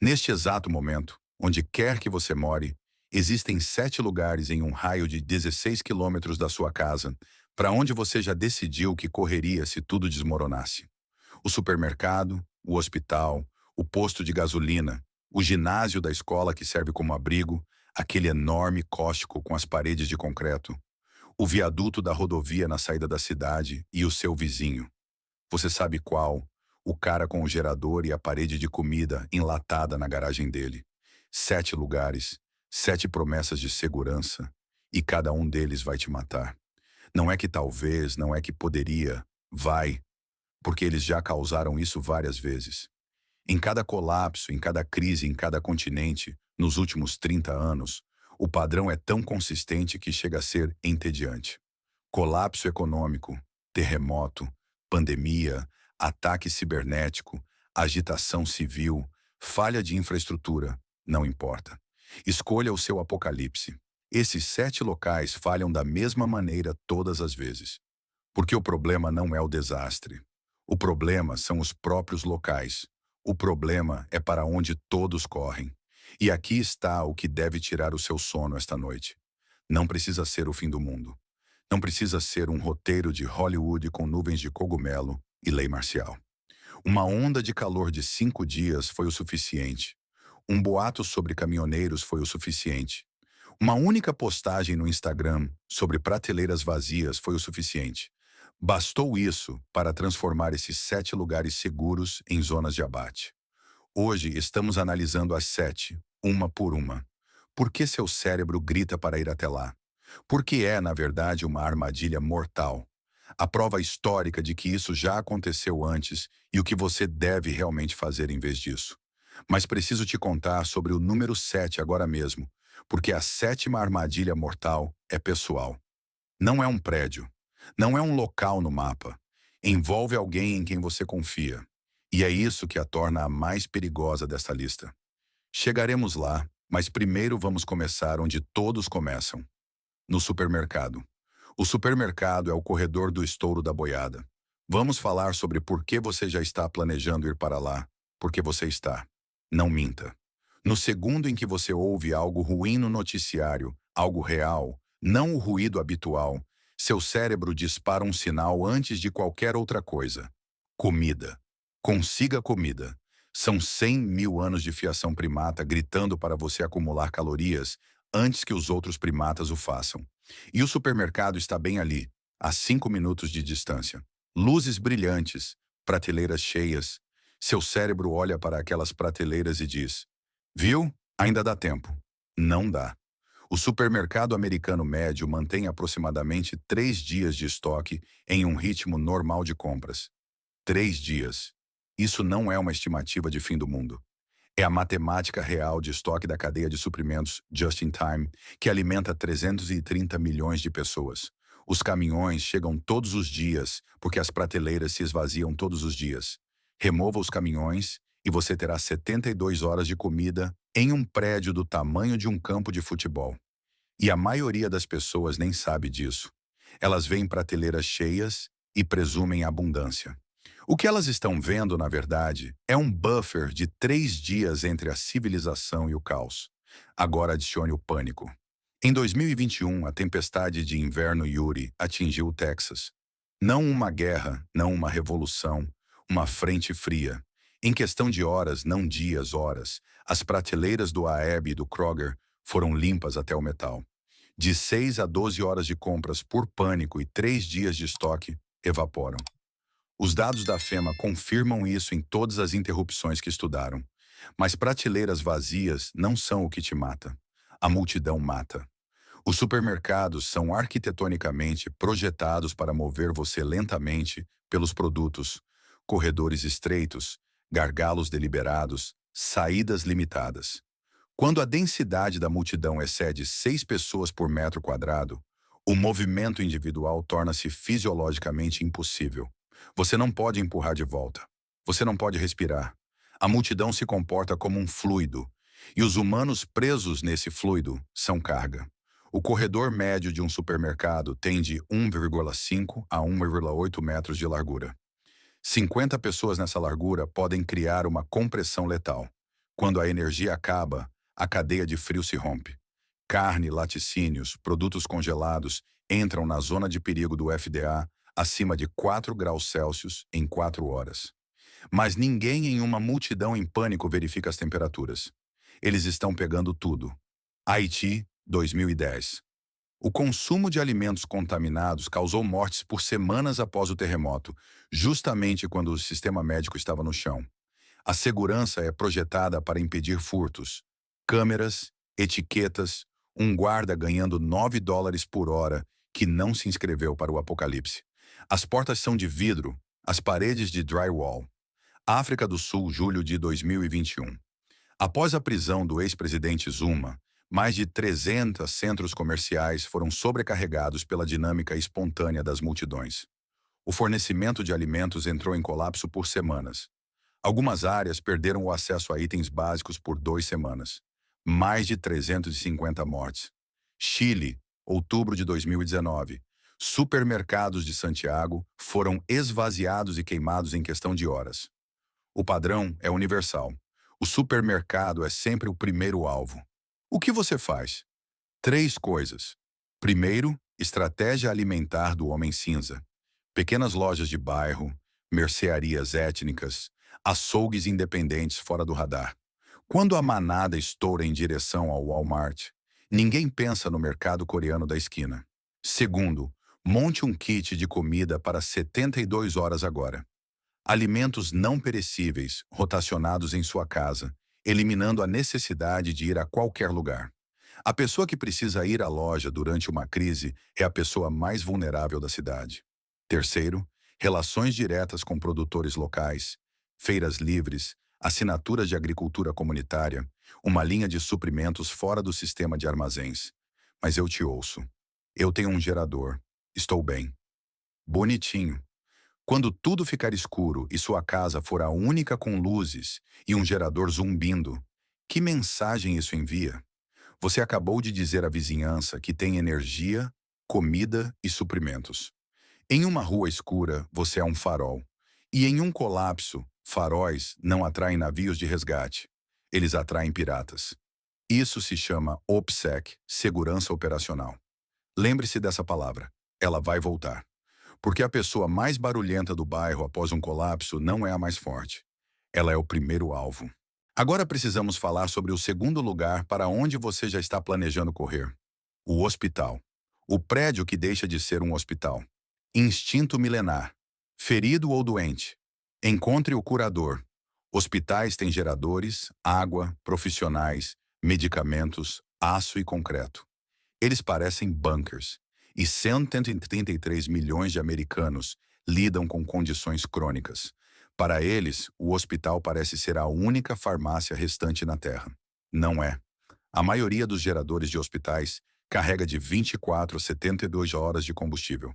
Neste exato momento, onde quer que você more, existem 7 lugares em um raio de 16 quilômetros da sua casa, para onde você já decidiu que correria se tudo desmoronasse. O supermercado, o hospital, o posto de gasolina, o ginásio da escola que serve como abrigo, aquele enorme córtico com as paredes de concreto, o viaduto da rodovia na saída da cidade e o seu vizinho. Você sabe qual? O cara com o gerador e a parede de comida enlatada na garagem dele. 7 lugares, 7 promessas de segurança, e cada um deles vai te matar. Não é que talvez, não é que poderia, vai, porque eles já causaram isso várias vezes. Em cada colapso, em cada crise, em cada continente, nos últimos 30 anos, o padrão é tão consistente que chega a ser entediante. Colapso econômico, terremoto, pandemia, ataque cibernético, agitação civil, falha de infraestrutura, não importa. Escolha o seu apocalipse. Esses 7 locais falham da mesma maneira todas as vezes. Porque o problema não é o desastre. O problema são os próprios locais. O problema é para onde todos correm. E aqui está o que deve tirar o seu sono esta noite. Não precisa ser o fim do mundo. Não precisa ser um roteiro de Hollywood com nuvens de cogumelo e lei marcial. Uma onda de calor de 5 dias foi o suficiente. Um boato sobre caminhoneiros foi o suficiente. Uma única postagem no Instagram sobre prateleiras vazias foi o suficiente. Bastou isso para transformar esses 7 lugares seguros em zonas de abate. Hoje estamos analisando as 7, uma por uma. Por que seu cérebro grita para ir até lá? Porque é, na verdade, uma armadilha mortal. A prova histórica de que isso já aconteceu antes e o que você deve realmente fazer em vez disso. Mas preciso te contar sobre o número 7 agora mesmo, porque a sétima armadilha mortal é pessoal. Não é um prédio, não é um local no mapa. Envolve alguém em quem você confia. E é isso que a torna a mais perigosa desta lista. Chegaremos lá, mas primeiro vamos começar onde todos começam. No supermercado. O supermercado é o corredor do estouro da boiada. Vamos falar sobre por que você já está planejando ir para lá. Porque você está. Não minta. No segundo em que você ouve algo ruim no noticiário, algo real, não o ruído habitual, seu cérebro dispara um sinal antes de qualquer outra coisa. Comida. Consiga comida. São 100 mil anos de fiação primata gritando para você acumular calorias antes que os outros primatas o façam. E o supermercado está bem ali, a 5 minutos de distância. Luzes brilhantes, prateleiras cheias. Seu cérebro olha para aquelas prateleiras e diz: viu? Ainda dá tempo. Não dá. O supermercado americano médio mantém aproximadamente 3 dias de estoque em um ritmo normal de compras. 3 dias. Isso não é uma estimativa de fim do mundo. É a matemática real de estoque da cadeia de suprimentos just in time, que alimenta 330 milhões de pessoas. Os caminhões chegam todos os dias, porque as prateleiras se esvaziam todos os dias. Remova os caminhões e você terá 72 horas de comida em um prédio do tamanho de um campo de futebol. E a maioria das pessoas nem sabe disso. Elas veem prateleiras cheias e presumem abundância. O que elas estão vendo, na verdade, é um buffer de 3 dias entre a civilização e o caos. Agora adicione o pânico. Em 2021, a tempestade de inverno Yuri atingiu o Texas. Não uma guerra, não uma revolução, uma frente fria. Em questão de horas, não dias, horas, as prateleiras do Aeb e do Kroger foram limpas até o metal. De 6 a 12 horas de compras por pânico e 3 dias de estoque evaporam. Os dados da FEMA confirmam isso em todas as interrupções que estudaram. Mas prateleiras vazias não são o que te mata. A multidão mata. Os supermercados são arquitetonicamente projetados para mover você lentamente pelos produtos, corredores estreitos, gargalos deliberados, saídas limitadas. Quando a densidade da multidão excede 6 pessoas por metro quadrado, o movimento individual torna-se fisiologicamente impossível. Você não pode empurrar de volta. Você não pode respirar. A multidão se comporta como um fluido, e os humanos presos nesse fluido são carga. O corredor médio de um supermercado tem de 1,5 a 1,8 metros de largura. 50 pessoas nessa largura podem criar uma compressão letal. Quando a energia acaba, a cadeia de frio se rompe. Carne, laticínios, produtos congelados entram na zona de perigo do FDA acima de 4 graus Celsius em 4 horas. Mas ninguém em uma multidão em pânico verifica as temperaturas. Eles estão pegando tudo. Haiti, 2010. O consumo de alimentos contaminados causou mortes por semanas após o terremoto, justamente quando o sistema médico estava no chão. A segurança é projetada para impedir furtos. Câmeras, etiquetas, um guarda ganhando US$ 9 por hora que não se inscreveu para o apocalipse. As portas são de vidro, as paredes de drywall. África do Sul, julho de 2021. Após a prisão do ex-presidente Zuma, mais de 300 centros comerciais foram sobrecarregados pela dinâmica espontânea das multidões. O fornecimento de alimentos entrou em colapso por semanas. Algumas áreas perderam o acesso a itens básicos por 2 semanas. Mais de 350 mortes. Chile, outubro de 2019. Supermercados de Santiago foram esvaziados e queimados em questão de horas. O padrão é universal. O supermercado é sempre o primeiro alvo. O que você faz? 3 coisas. Primeiro, estratégia alimentar do homem cinza. Pequenas lojas de bairro, mercearias étnicas, açougues independentes fora do radar. Quando a manada estoura em direção ao Walmart, ninguém pensa no mercado coreano da esquina. Segundo, monte um kit de comida para 72 horas agora. Alimentos não perecíveis, rotacionados em sua casa, eliminando a necessidade de ir a qualquer lugar. A pessoa que precisa ir à loja durante uma crise é a pessoa mais vulnerável da cidade. Terceiro, relações diretas com produtores locais, feiras livres, assinaturas de agricultura comunitária, uma linha de suprimentos fora do sistema de armazéns. Mas eu te ouço. Eu tenho um gerador. Estou bem. Bonitinho. Quando tudo ficar escuro e sua casa for a única com luzes e um gerador zumbindo, que mensagem isso envia? Você acabou de dizer à vizinhança que tem energia, comida e suprimentos. Em uma rua escura, você é um farol. E em um colapso, faróis não atraem navios de resgate. Eles atraem piratas. Isso se chama OPSEC, segurança operacional. Lembre-se dessa palavra. Ela vai voltar. Porque a pessoa mais barulhenta do bairro após um colapso não é a mais forte. Ela é o primeiro alvo. Agora precisamos falar sobre o segundo lugar para onde você já está planejando correr. O hospital. O prédio que deixa de ser um hospital. Instinto milenar. Ferido ou doente. Encontre o curador. Hospitais têm geradores, água, profissionais, medicamentos, aço e concreto. Eles parecem bunkers. E 133 milhões de americanos lidam com condições crônicas. Para eles, o hospital parece ser a única farmácia restante na Terra. Não é. A maioria dos geradores de hospitais carrega de 24 a 72 horas de combustível.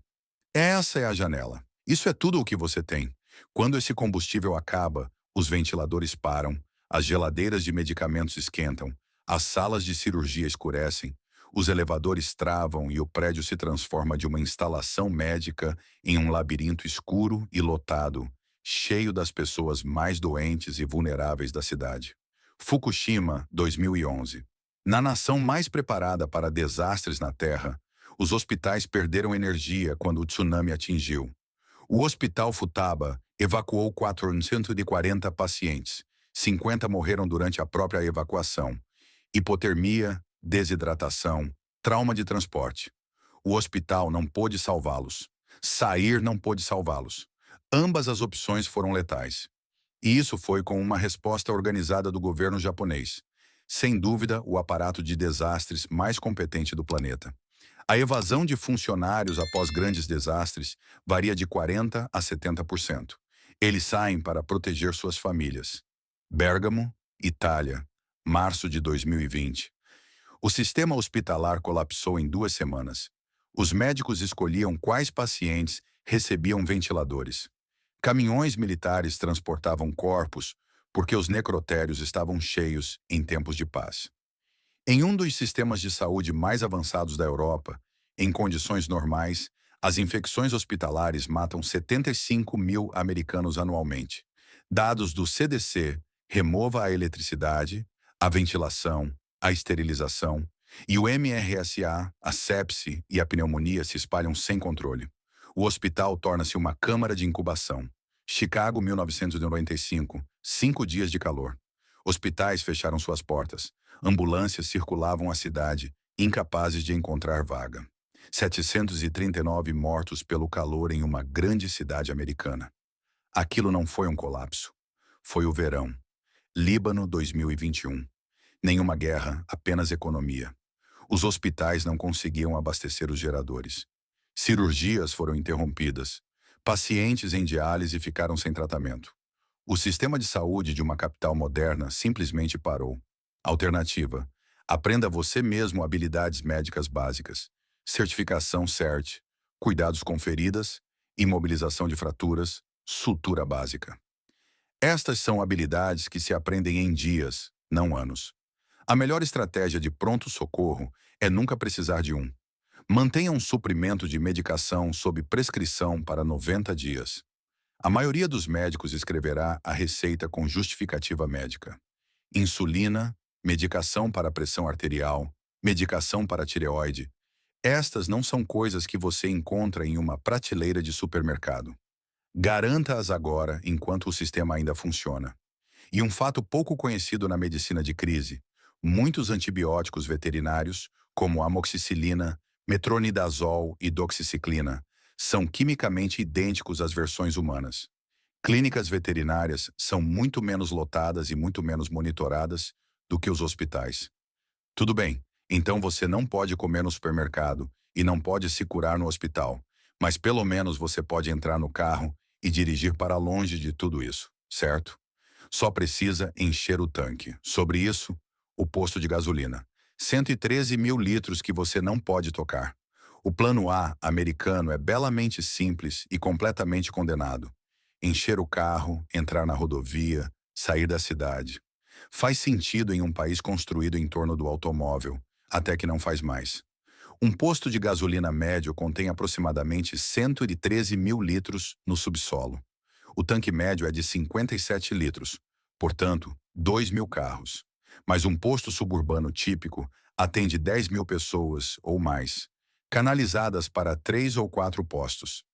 Essa é a janela. Isso é tudo o que você tem. Quando esse combustível acaba, os ventiladores param, as geladeiras de medicamentos esquentam, as salas de cirurgia escurecem, os elevadores travam e o prédio se transforma de uma instalação médica em um labirinto escuro e lotado, cheio das pessoas mais doentes e vulneráveis da cidade. Fukushima, 2011. Na nação mais preparada para desastres na Terra, os hospitais perderam energia quando o tsunami atingiu. O Hospital Futaba evacuou 440 pacientes. 50 morreram durante a própria evacuação. Hipotermia, desidratação, trauma de transporte. O hospital não pôde salvá-los. Sair não pôde salvá-los. Ambas as opções foram letais. E isso foi com uma resposta organizada do governo japonês. Sem dúvida, o aparato de desastres mais competente do planeta. A evasão de funcionários após grandes desastres varia de 40% a 70%. Eles saem para proteger suas famílias. Bérgamo, Itália, março de 2020. O sistema hospitalar colapsou em 2 semanas. Os médicos escolhiam quais pacientes recebiam ventiladores. Caminhões militares transportavam corpos porque os necrotérios estavam cheios em tempos de paz. Em um dos sistemas de saúde mais avançados da Europa, em condições normais, as infecções hospitalares matam 75 mil americanos anualmente. Dados do CDC Remova a eletricidade, a ventilação, a esterilização, e o MRSA, a sepse e a pneumonia se espalham sem controle. O hospital torna-se uma câmara de incubação. Chicago, 1995, 5 dias de calor. Hospitais fecharam suas portas. Ambulâncias circulavam a cidade, incapazes de encontrar vaga. 739 mortos pelo calor em uma grande cidade americana. Aquilo não foi um colapso. Foi o verão. Líbano, 2021. Nenhuma guerra, apenas economia. Os hospitais não conseguiam abastecer os geradores. Cirurgias foram interrompidas. Pacientes em diálise ficaram sem tratamento. O sistema de saúde de uma capital moderna simplesmente parou. Alternativa: aprenda você mesmo habilidades médicas básicas. Certificação CERT, cuidados com feridas, imobilização de fraturas, sutura básica. Estas são habilidades que se aprendem em dias, não anos. A melhor estratégia de pronto-socorro é nunca precisar de um. Mantenha um suprimento de medicação sob prescrição para 90 dias. A maioria dos médicos escreverá a receita com justificativa médica. Insulina, medicação para pressão arterial, medicação para tireoide. Estas não são coisas que você encontra em uma prateleira de supermercado. Garanta-as agora enquanto o sistema ainda funciona. E um fato pouco conhecido na medicina de crise: muitos antibióticos veterinários, como amoxicilina, metronidazol e doxiciclina, são quimicamente idênticos às versões humanas. Clínicas veterinárias são muito menos lotadas e muito menos monitoradas do que os hospitais. Tudo bem, então você não pode comer no supermercado e não pode se curar no hospital, mas pelo menos você pode entrar no carro e dirigir para longe de tudo isso, certo? Só precisa encher o tanque. Sobre isso, o posto de gasolina. 113 mil litros que você não pode tocar. O plano A americano é belamente simples e completamente condenado. Encher o carro, entrar na rodovia, sair da cidade. Faz sentido em um país construído em torno do automóvel, até que não faz mais. Um posto de gasolina médio contém aproximadamente 113 mil litros no subsolo. O tanque médio é de 57 litros, portanto, 2.000 carros. Mas um posto suburbano típico atende 10 mil pessoas ou mais, canalizadas para 3 ou 4 postos.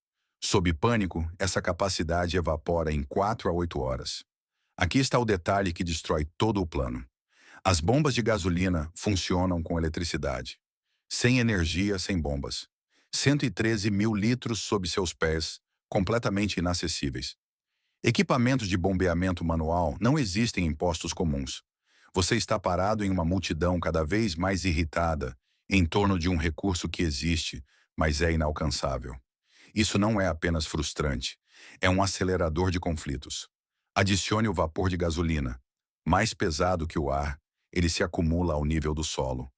Sob pânico, essa capacidade evapora em 4 a 8 horas. Aqui está o detalhe que destrói todo o plano. As bombas de gasolina funcionam com eletricidade. Sem energia, sem bombas. 113 mil litros sob seus pés, completamente inacessíveis. Equipamentos de bombeamento manual não existem em postos comuns. Você está parado em uma multidão cada vez mais irritada em torno de um recurso que existe, mas é inalcançável. Isso não é apenas frustrante, é um acelerador de conflitos. Adicione o vapor de gasolina. Mais pesado que o ar, ele se acumula ao nível do solo.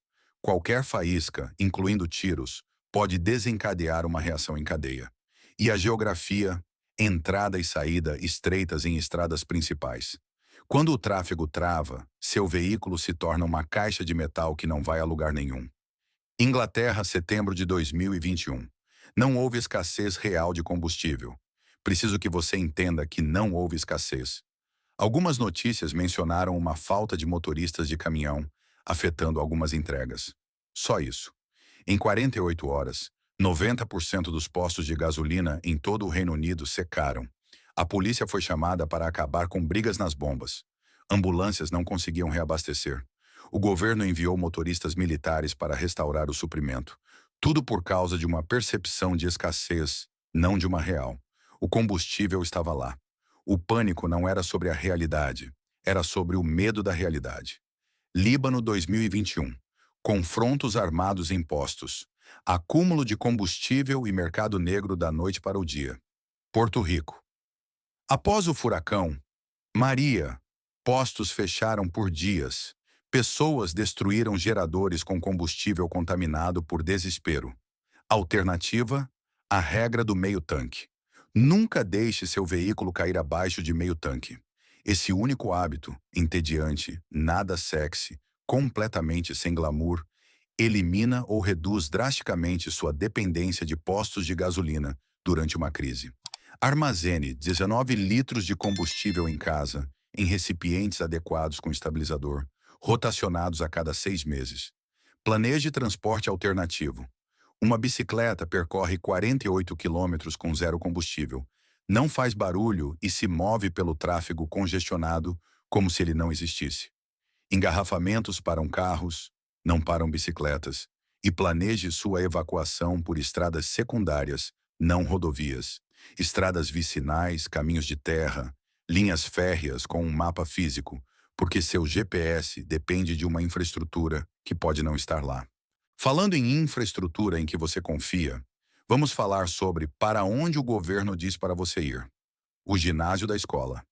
Qualquer faísca, incluindo tiros, pode desencadear uma reação em cadeia. E a geografia, entrada e saída estreitas em estradas principais. Quando o tráfego trava, seu veículo se torna uma caixa de metal que não vai a lugar nenhum. Inglaterra, setembro de 2021. Não houve escassez real de combustível. Preciso que você entenda que não houve escassez. Algumas notícias mencionaram uma falta de motoristas de caminhão, afetando algumas entregas. Só isso. Em 48 horas, 90% dos postos de gasolina em todo o Reino Unido secaram. A polícia foi chamada para acabar com brigas nas bombas. Ambulâncias não conseguiam reabastecer. O governo enviou motoristas militares para restaurar o suprimento. Tudo por causa de uma percepção de escassez, não de uma real. O combustível estava lá. O pânico não era sobre a realidade, era sobre o medo da realidade. Líbano 2021. Confrontos armados em postos. Acúmulo de combustível e mercado negro da noite para o dia. Porto Rico. Após o furacão Maria, postos fecharam por dias. Pessoas destruíram geradores com combustível contaminado por desespero. Alternativa: a regra do meio tanque. Nunca deixe seu veículo cair abaixo de meio tanque. Esse único hábito, entediante, nada sexy, completamente sem glamour, elimina ou reduz drasticamente sua dependência de postos de gasolina durante uma crise. Armazene 19 litros de combustível em casa em recipientes adequados com estabilizador, rotacionados a cada 6 meses. Planeje transporte alternativo. Uma bicicleta percorre 48 quilômetros com zero combustível. Não faz barulho e se move pelo tráfego congestionado como se ele não existisse. Engarrafamentos param carros, não param bicicletas. E planeje sua evacuação por estradas secundárias, não rodovias. Estradas vicinais, caminhos de terra, linhas férreas com um mapa físico, porque seu GPS depende de uma infraestrutura que pode não estar lá. Falando em infraestrutura em que você confia, vamos falar sobre para onde o governo diz para você ir. O ginásio da escola.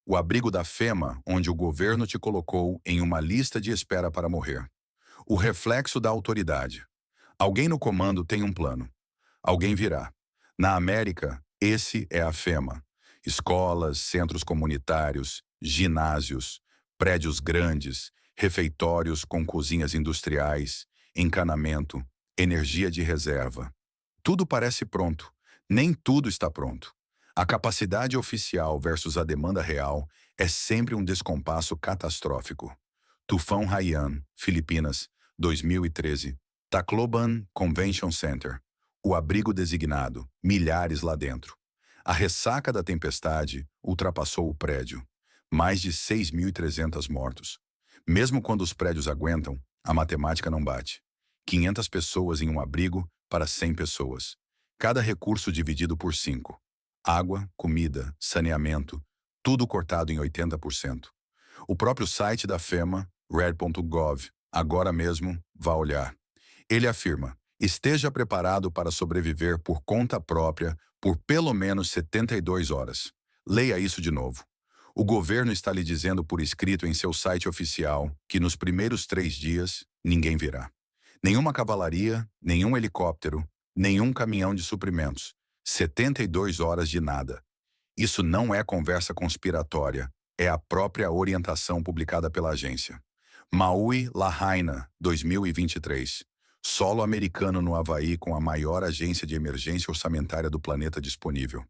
O abrigo da FEMA, onde o governo te colocou em uma lista de espera para morrer. O reflexo da autoridade. Alguém no comando tem um plano. Alguém virá. Na América, esse é a FEMA. Escolas, centros comunitários, ginásios, prédios grandes, refeitórios com cozinhas industriais, encanamento, energia de reserva. Tudo parece pronto. Nem tudo está pronto. A capacidade oficial versus a demanda real é sempre um descompasso catastrófico. Tufão Haiyan, Filipinas, 2013. Tacloban Convention Center. O abrigo designado, milhares lá dentro. A ressaca da tempestade ultrapassou o prédio. Mais de 6.300 mortos. Mesmo quando os prédios aguentam, a matemática não bate. 500 pessoas em um abrigo para 100 pessoas. Cada recurso dividido por 5. Água, comida, saneamento, tudo cortado em 80%. O próprio site da FEMA, red.gov, agora mesmo, vá olhar. Ele afirma: esteja preparado para sobreviver por conta própria por pelo menos 72 horas. Leia isso de novo. O governo está lhe dizendo por escrito em seu site oficial que nos primeiros 3 dias, ninguém virá. Nenhuma cavalaria, nenhum helicóptero, nenhum caminhão de suprimentos. 72 horas de nada. Isso não é conversa conspiratória, é a própria orientação publicada pela agência. Maui Lahaina, 2023. Solo americano no Havaí com a maior agência de emergência orçamentária do planeta disponível.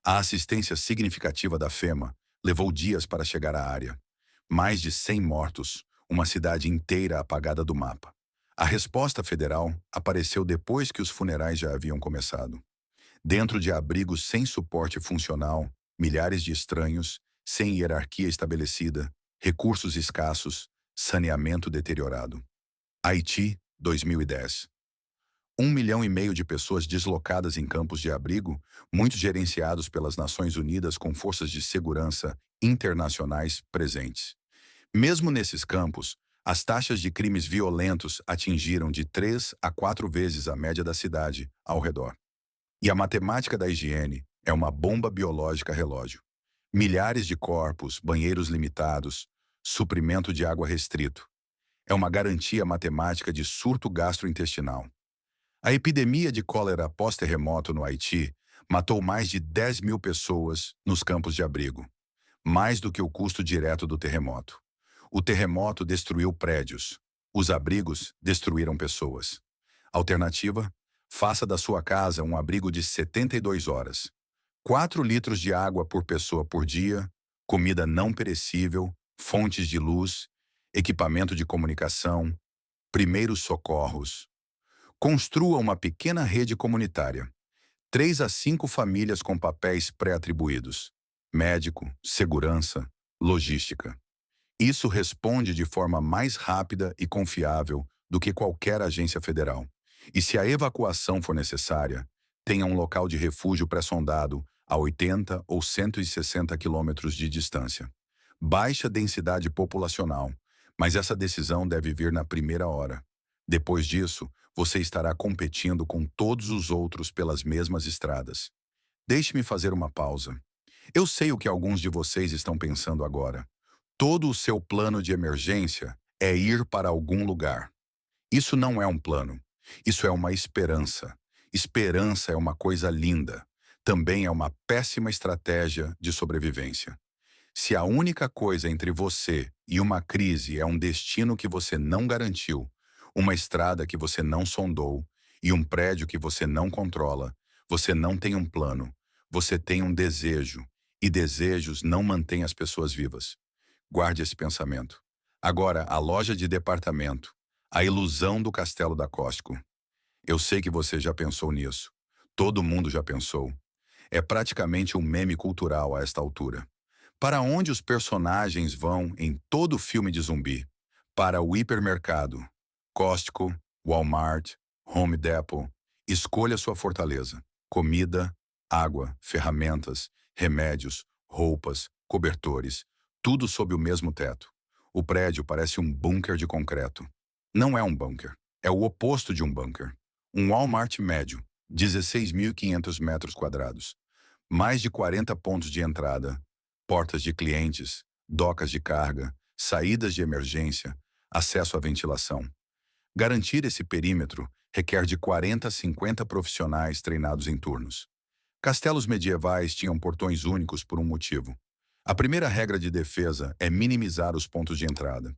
A assistência significativa da FEMA levou dias para chegar à área. Mais de 100 mortos, uma cidade inteira apagada do mapa. A resposta federal apareceu depois que os funerais já haviam começado. Dentro de abrigos sem suporte funcional, milhares de estranhos, sem hierarquia estabelecida, recursos escassos, saneamento deteriorado. Haiti, 2010. 1,5 milhão de pessoas deslocadas em campos de abrigo, muitos gerenciados pelas Nações Unidas com forças de segurança internacionais presentes. Mesmo nesses campos, as taxas de crimes violentos atingiram de 3 a 4 vezes a média da cidade ao redor. E a matemática da higiene é uma bomba biológica relógio. Milhares de corpos, banheiros limitados, suprimento de água restrito. É uma garantia matemática de surto gastrointestinal. A epidemia de cólera pós-terremoto no Haiti matou mais de 10 mil pessoas nos campos de abrigo. Mais do que o custo direto do terremoto. O terremoto destruiu prédios. Os abrigos destruíram pessoas. Alternativa? Faça da sua casa um abrigo de 72 horas. 4 litros de água por pessoa por dia, comida não perecível, fontes de luz, equipamento de comunicação, primeiros socorros. Construa uma pequena rede comunitária. 3 a 5 famílias com papéis pré-atribuídos. Médico, segurança, logística. Isso responde de forma mais rápida e confiável do que qualquer agência federal. E se a evacuação for necessária, tenha um local de refúgio pré-sondado a 80 ou 160 quilômetros de distância. Baixa densidade populacional, mas essa decisão deve vir na primeira hora. Depois disso, você estará competindo com todos os outros pelas mesmas estradas. Deixe-me fazer uma pausa. Eu sei o que alguns de vocês estão pensando agora. Todo o seu plano de emergência é ir para algum lugar. Isso não é um plano. Isso é uma esperança. Esperança é uma coisa linda. Também é uma péssima estratégia de sobrevivência. Se a única coisa entre você e uma crise é um destino que você não garantiu, uma estrada que você não sondou e um prédio que você não controla, você não tem um plano, você tem um desejo. E desejos não mantêm as pessoas vivas. Guarde esse pensamento. Agora, a loja de departamento. A ilusão do castelo da Costco. Eu sei que você já pensou nisso. Todo mundo já pensou. É praticamente um meme cultural a esta altura. Para onde os personagens vão em todo filme de zumbi? Para o hipermercado. Costco, Walmart, Home Depot. Escolha sua fortaleza. Comida, água, ferramentas, remédios, roupas, cobertores. Tudo sob o mesmo teto. O prédio parece um bunker de concreto. Não é um bunker. É o oposto de um bunker. Um Walmart médio, 16.500 metros quadrados. Mais de 40 pontos de entrada, portas de clientes, docas de carga, saídas de emergência, acesso à ventilação. Garantir esse perímetro requer de 40 a 50 profissionais treinados em turnos. Castelos medievais tinham portões únicos por um motivo. A primeira regra de defesa é minimizar os pontos de entrada.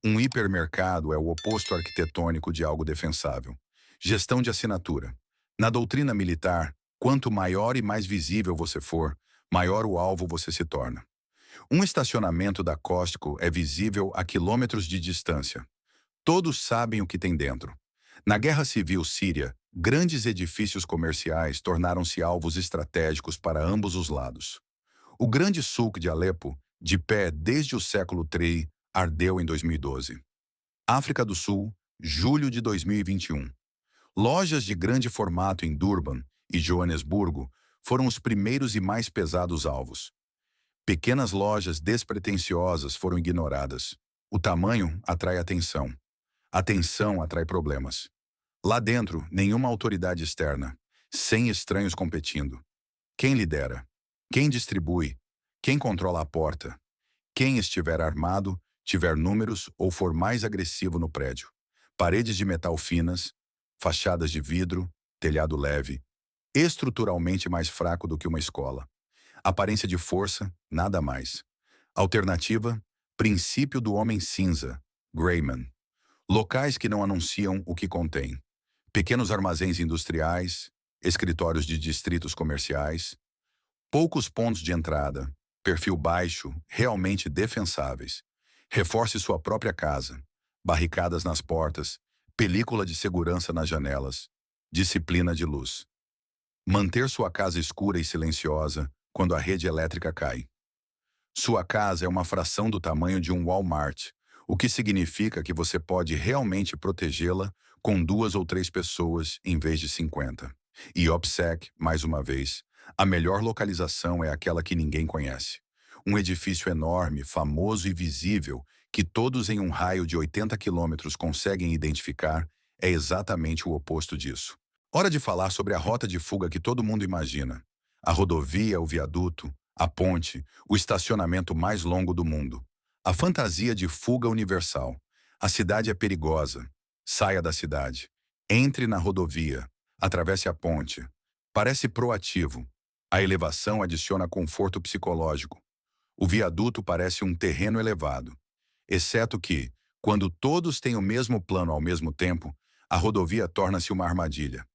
Um hipermercado é o oposto arquitetônico de algo defensável. Gestão de assinatura. Na doutrina militar, quanto maior e mais visível você for, maior o alvo você se torna. Um estacionamento da Costco é visível a quilômetros de distância. Todos sabem o que tem dentro. Na Guerra Civil Síria, grandes edifícios comerciais tornaram-se alvos estratégicos para ambos os lados. O grande sulco de Alepo, de pé desde o século III, ardeu em 2012. África do Sul, julho de 2021. Lojas de grande formato em Durban e Joanesburgo foram os primeiros e mais pesados alvos. Pequenas lojas despretensiosas foram ignoradas. O tamanho atrai atenção. Atenção atrai problemas. Lá dentro, nenhuma autoridade externa. 100 estranhos competindo. Quem lidera? Quem distribui? Quem controla a porta? Quem estiver armado, tiver números ou for mais agressivo no prédio. Paredes de metal finas, fachadas de vidro, telhado leve, estruturalmente mais fraco do que uma escola. Aparência de força, nada mais. Alternativa, princípio do homem cinza, Grayman. Locais que não anunciam o que contém. Pequenos armazéns industriais, escritórios de distritos comerciais, poucos pontos de entrada, perfil baixo, realmente defensáveis. Reforce sua própria casa, barricadas nas portas, película de segurança nas janelas, disciplina de luz. Manter sua casa escura e silenciosa quando a rede elétrica cai. Sua casa é uma fração do tamanho de um Walmart, o que significa que você pode realmente protegê-la com 2 ou 3 pessoas em vez de 50. E OPSEC, mais uma vez, a melhor localização é aquela que ninguém conhece. Um edifício enorme, famoso e visível, que todos em um raio de 80 quilômetros conseguem identificar, é exatamente o oposto disso. Hora de falar sobre a rota de fuga que todo mundo imagina. A rodovia, o viaduto, a ponte, o estacionamento mais longo do mundo. A fantasia de fuga universal. A cidade é perigosa. Saia da cidade. Entre na rodovia. Atravesse a ponte. Parece proativo. A elevação adiciona conforto psicológico. O viaduto parece um terreno elevado. Exceto que, quando todos têm o mesmo plano ao mesmo tempo, a rodovia torna-se uma armadilha.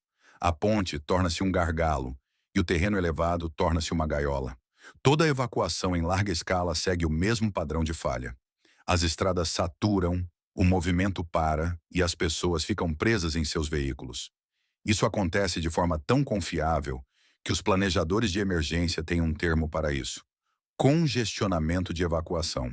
A ponte torna-se um gargalo e o terreno elevado torna-se uma gaiola. Toda evacuação em larga escala segue o mesmo padrão de falha. As estradas saturam, o movimento para e as pessoas ficam presas em seus veículos. Isso acontece de forma tão confiável que os planejadores de emergência têm um termo para isso: congestionamento de evacuação.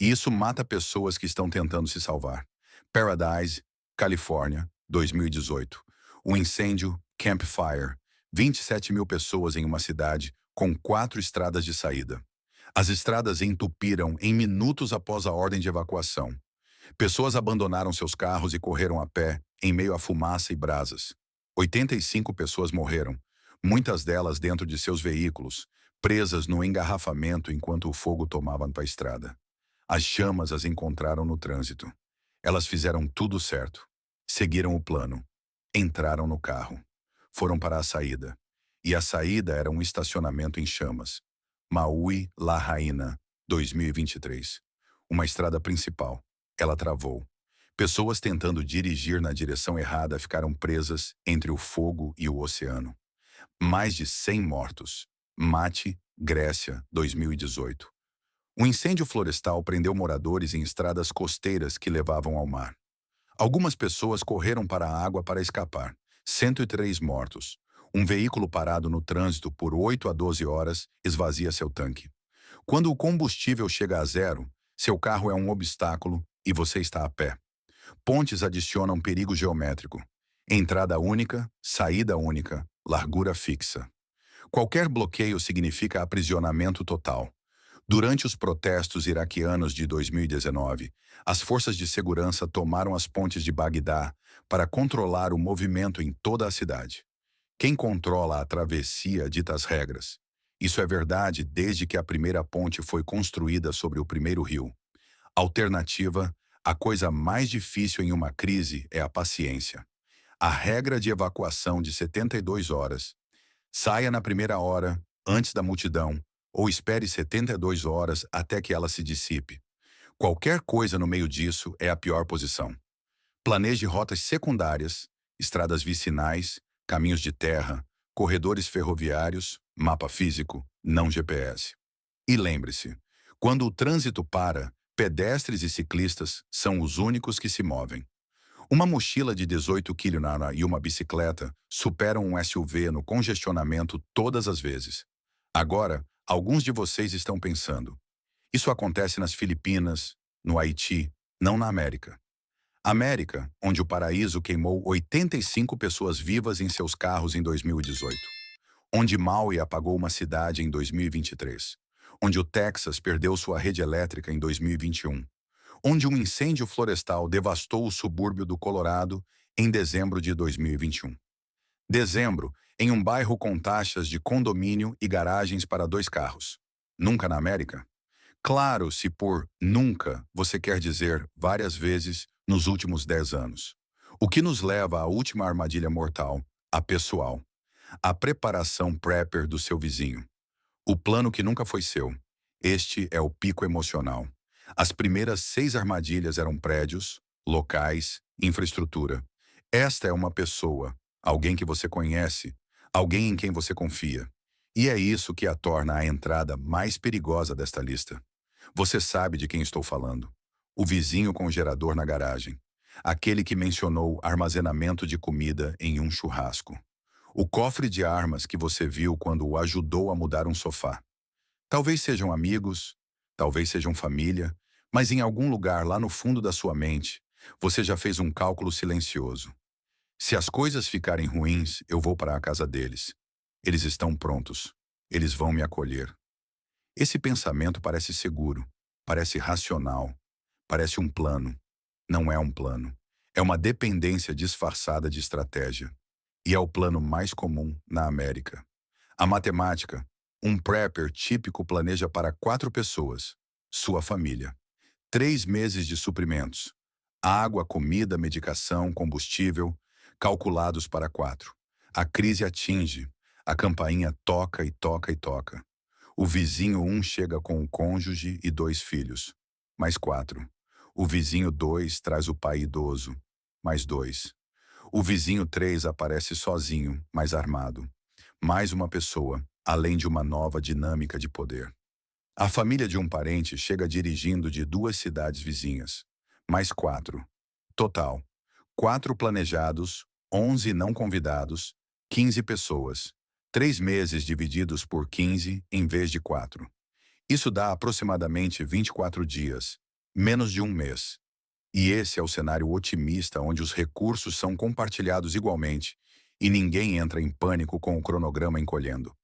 E isso mata pessoas que estão tentando se salvar. Paradise, Califórnia, 2018. O incêndio Camp Fire. 27 mil pessoas em uma cidade com 4 estradas de saída. As estradas entupiram em minutos após a ordem de evacuação. Pessoas abandonaram seus carros e correram a pé, em meio à fumaça e brasas. 85 pessoas morreram, muitas delas dentro de seus veículos, presas no engarrafamento enquanto o fogo tomava para a estrada. As chamas as encontraram no trânsito. Elas fizeram tudo certo. Seguiram o plano. Entraram no carro. Foram para a saída. E a saída era um estacionamento em chamas. Maui La Rainha, 2023. Uma estrada principal. Ela travou. Pessoas tentando dirigir na direção errada ficaram presas entre o fogo e o oceano. Mais de 100 mortos. Mate, Grécia, 2018. Um incêndio florestal prendeu moradores em estradas costeiras que levavam ao mar. Algumas pessoas correram para a água para escapar. 103 mortos. Um veículo parado no trânsito por 8 a 12 horas esvazia seu tanque. Quando o combustível chega a zero, seu carro é um obstáculo e você está a pé. Pontes adicionam perigo geométrico. Entrada única, saída única, largura fixa. Qualquer bloqueio significa aprisionamento total. Durante os protestos iraquianos de 2019, as forças de segurança tomaram as pontes de Bagdá para controlar o movimento em toda a cidade. Quem controla a travessia dita as regras. Isso é verdade desde que a primeira ponte foi construída sobre o primeiro rio. Alternativa, a coisa mais difícil em uma crise é a paciência. A regra de evacuação de 72 horas. Saia na primeira hora, antes da multidão, ou espere 72 horas até que ela se dissipe. Qualquer coisa no meio disso é a pior posição. Planeje rotas secundárias, estradas vicinais, caminhos de terra, corredores ferroviários, mapa físico, não GPS. E lembre-se, quando o trânsito para, pedestres e ciclistas são os únicos que se movem. Uma mochila de 18 kg e uma bicicleta superam um SUV no congestionamento todas as vezes. Agora, alguns de vocês estão pensando, isso acontece nas Filipinas, no Haiti, não na América. América, onde o paraíso queimou 85 pessoas vivas em seus carros em 2018. Onde Maui apagou uma cidade em 2023. Onde o Texas perdeu sua rede elétrica em 2021. Onde um incêndio florestal devastou o subúrbio do Colorado em dezembro de 2021. Dezembro, em um bairro com taxas de condomínio e garagens para 2 carros. Nunca na América? Claro, se por nunca você quer dizer várias vezes nos últimos 10 anos. O que nos leva à última armadilha mortal, a pessoal. A preparação prepper do seu vizinho. O plano que nunca foi seu. Este é o pico emocional. As primeiras 6 armadilhas eram prédios, locais, infraestrutura. Esta é uma pessoa, alguém que você conhece, alguém em quem você confia. E é isso que a torna a entrada mais perigosa desta lista. Você sabe de quem estou falando. O vizinho com o gerador na garagem. Aquele que mencionou armazenamento de comida em um churrasco. O cofre de armas que você viu quando o ajudou a mudar um sofá. Talvez sejam amigos, talvez sejam família, mas em algum lugar lá no fundo da sua mente, você já fez um cálculo silencioso. Se as coisas ficarem ruins, eu vou para a casa deles. Eles estão prontos. Eles vão me acolher. Esse pensamento parece seguro, parece racional, parece um plano. Não é um plano. É uma dependência disfarçada de estratégia. E é o plano mais comum na América. A matemática, um prepper típico planeja para 4 pessoas, sua família. 3 meses de suprimentos. Água, comida, medicação, combustível, calculados para 4. A crise atinge. A campainha toca e toca e toca. O vizinho 1 chega com o cônjuge e 2 filhos. Mais 4. O vizinho 2 traz o pai idoso. Mais 2. O vizinho 3 aparece sozinho, mas armado. Mais uma pessoa, além de uma nova dinâmica de poder. A família de um parente chega dirigindo de 2 cidades vizinhas. Mais 4. Total. 4 planejados, 11 não convidados, 15 pessoas. 3 meses divididos por 15 em vez de 4. Isso dá aproximadamente 24 dias, menos de um mês. E esse é o cenário otimista onde os recursos são compartilhados igualmente e ninguém entra em pânico com o cronograma encolhendo.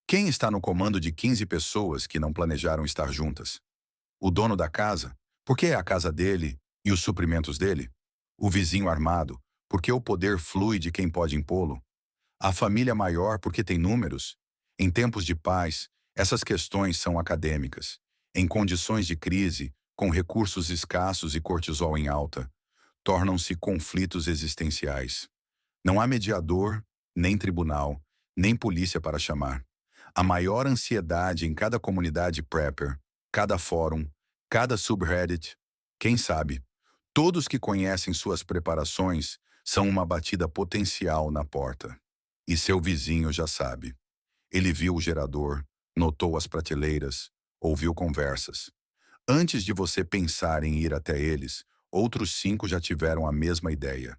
Quem está no comando de 15 pessoas que não planejaram estar juntas? O dono da casa, porque é a casa dele e os suprimentos dele? O vizinho armado, porque o poder flui de quem pode impô-lo? A família maior porque tem números? Em tempos de paz, essas questões são acadêmicas. Em condições de crise, com recursos escassos e cortisol em alta, tornam-se conflitos existenciais. Não há mediador, nem tribunal, nem polícia para chamar. A maior ansiedade em cada comunidade prepper, cada fórum, cada subreddit, quem sabe, todos que conhecem suas preparações são uma batida potencial na porta. E seu vizinho já sabe. Ele viu o gerador, notou as prateleiras, ouviu conversas. Antes de você pensar em ir até eles, outros 5 já tiveram a mesma ideia.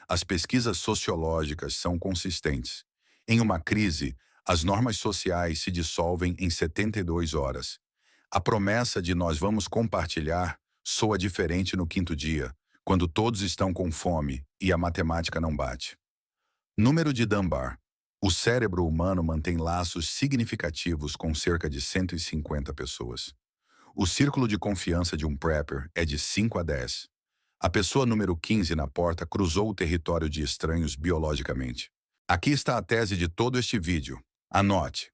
As pesquisas sociológicas são consistentes. Em uma crise, as normas sociais se dissolvem em 72 horas. A promessa de nós vamos compartilhar soa diferente no quinto dia, quando todos estão com fome e a matemática não bate. Número de Dunbar. O cérebro humano mantém laços significativos com cerca de 150 pessoas. O círculo de confiança de um prepper é de 5 a 10. A pessoa número 15 na porta cruzou o território de estranhos biologicamente. Aqui está a tese de todo este vídeo. Anote.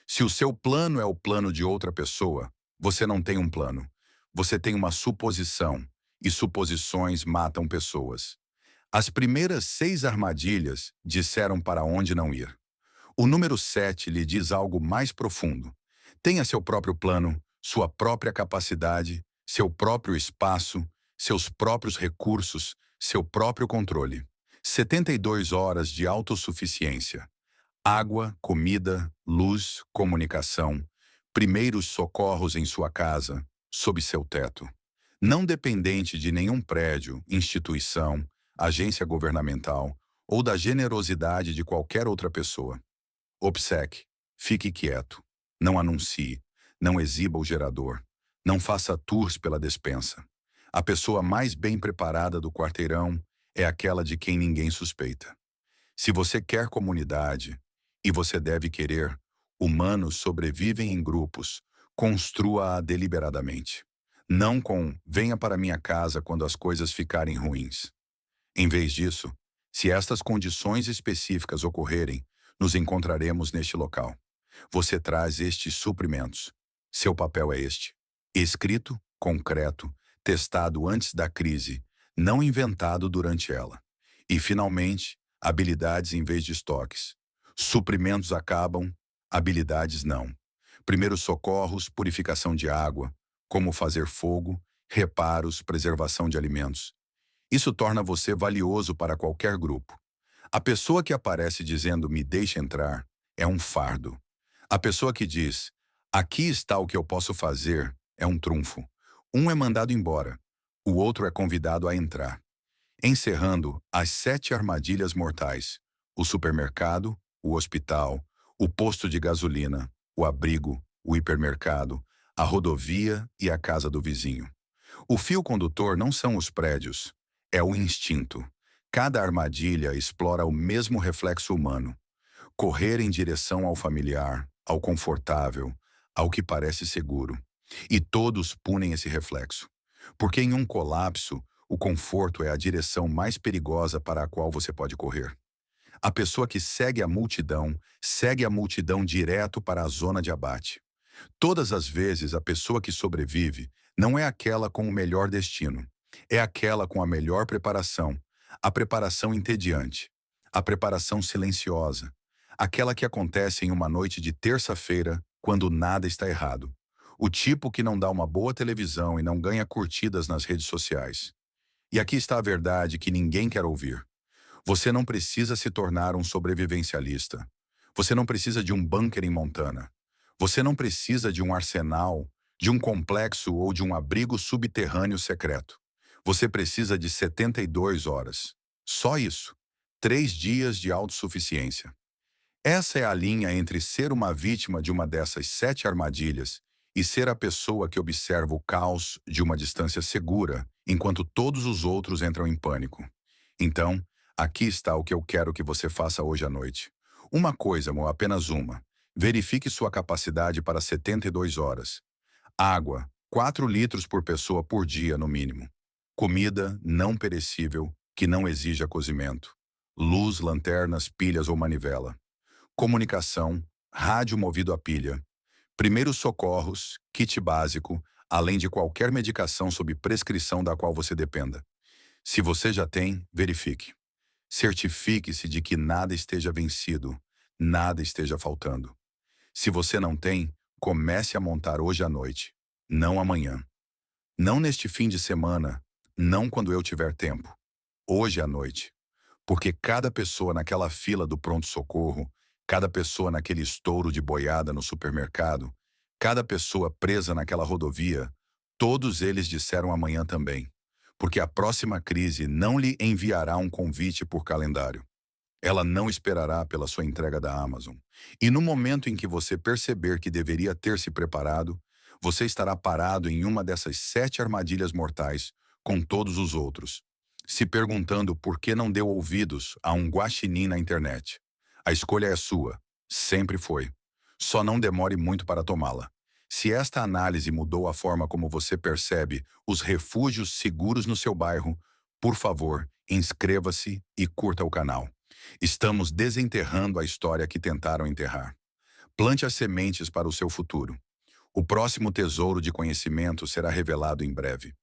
Se o seu plano é o plano de outra pessoa, você não tem um plano. Você tem uma suposição, e suposições matam pessoas. As primeiras 6 armadilhas disseram para onde não ir. O número 7 lhe diz algo mais profundo. Tenha seu próprio plano, sua própria capacidade, seu próprio espaço, seus próprios recursos, seu próprio controle. 72 horas de autossuficiência. Água, comida, luz, comunicação. Primeiros socorros em sua casa, sob seu teto. Não dependente de nenhum prédio, instituição, agência governamental ou da generosidade de qualquer outra pessoa. Obseque. Fique quieto. Não anuncie. Não exiba o gerador. Não faça tours pela despensa. A pessoa mais bem preparada do quarteirão é aquela de quem ninguém suspeita. Se você quer comunidade, e você deve querer, humanos sobrevivem em grupos, construa-a deliberadamente. Não com venha para minha casa quando as coisas ficarem ruins. Em vez disso, se estas condições específicas ocorrerem, nos encontraremos neste local. Você traz estes suprimentos. Seu papel é este. Escrito, concreto, testado antes da crise, não inventado durante ela. E, finalmente, habilidades em vez de estoques. Suprimentos acabam, habilidades não. Primeiros socorros, purificação de água, como fazer fogo, reparos, preservação de alimentos. Isso torna você valioso para qualquer grupo. A pessoa que aparece dizendo "me deixe entrar" é um fardo. A pessoa que diz "aqui está o que eu posso fazer" é um trunfo. Um é mandado embora, o outro é convidado a entrar. Encerrando as 7 armadilhas mortais: o supermercado, o hospital, o posto de gasolina, o abrigo, o hipermercado, a rodovia e a casa do vizinho. O fio condutor não são os prédios, é o instinto. Cada armadilha explora o mesmo reflexo humano. Correr em direção ao familiar, ao confortável, ao que parece seguro. E todos punem esse reflexo. Porque em um colapso, o conforto é a direção mais perigosa para a qual você pode correr. A pessoa que segue a multidão direto para a zona de abate. Todas as vezes, a pessoa que sobrevive não é aquela com o melhor destino. É aquela com a melhor preparação. A preparação entediante. A preparação silenciosa. Aquela que acontece em uma noite de terça-feira, quando nada está errado. O tipo que não dá uma boa televisão e não ganha curtidas nas redes sociais. E aqui está a verdade que ninguém quer ouvir. Você não precisa se tornar um sobrevivencialista. Você não precisa de um bunker em Montana. Você não precisa de um arsenal, de um complexo ou de um abrigo subterrâneo secreto. Você precisa de 72 horas. Só isso. 3 dias de autossuficiência. Essa é a linha entre ser uma vítima de uma dessas 7 armadilhas e ser a pessoa que observa o caos de uma distância segura, enquanto todos os outros entram em pânico. Então, aqui está o que eu quero que você faça hoje à noite. Uma coisa, amor, apenas uma. Verifique sua capacidade para 72 horas. Água, 4 litros por pessoa por dia, no mínimo. Comida não perecível, que não exija cozimento. Luz, lanternas, pilhas ou manivela. Comunicação, rádio movido a pilha. Primeiros socorros, kit básico, além de qualquer medicação sob prescrição da qual você dependa. Se você já tem, verifique. Certifique-se de que nada esteja vencido, nada esteja faltando. Se você não tem, comece a montar hoje à noite, não amanhã. Não neste fim de semana, não quando eu tiver tempo. Hoje à noite. Porque cada pessoa naquela fila do pronto-socorro Cada pessoa naquele estouro de boiada no supermercado, cada pessoa presa naquela rodovia, todos eles disseram amanhã também, porque a próxima crise não lhe enviará um convite por calendário. Ela não esperará pela sua entrega da Amazon. E no momento em que você perceber que deveria ter se preparado, você estará parado em uma dessas 7 armadilhas mortais com todos os outros, se perguntando por que não deu ouvidos a um guaxinim na internet. A escolha é sua. Sempre foi. Só não demore muito para tomá-la. Se esta análise mudou a forma como você percebe os refúgios seguros no seu bairro, por favor, inscreva-se e curta o canal. Estamos desenterrando a história que tentaram enterrar. Plante as sementes para o seu futuro. O próximo tesouro de conhecimento será revelado em breve.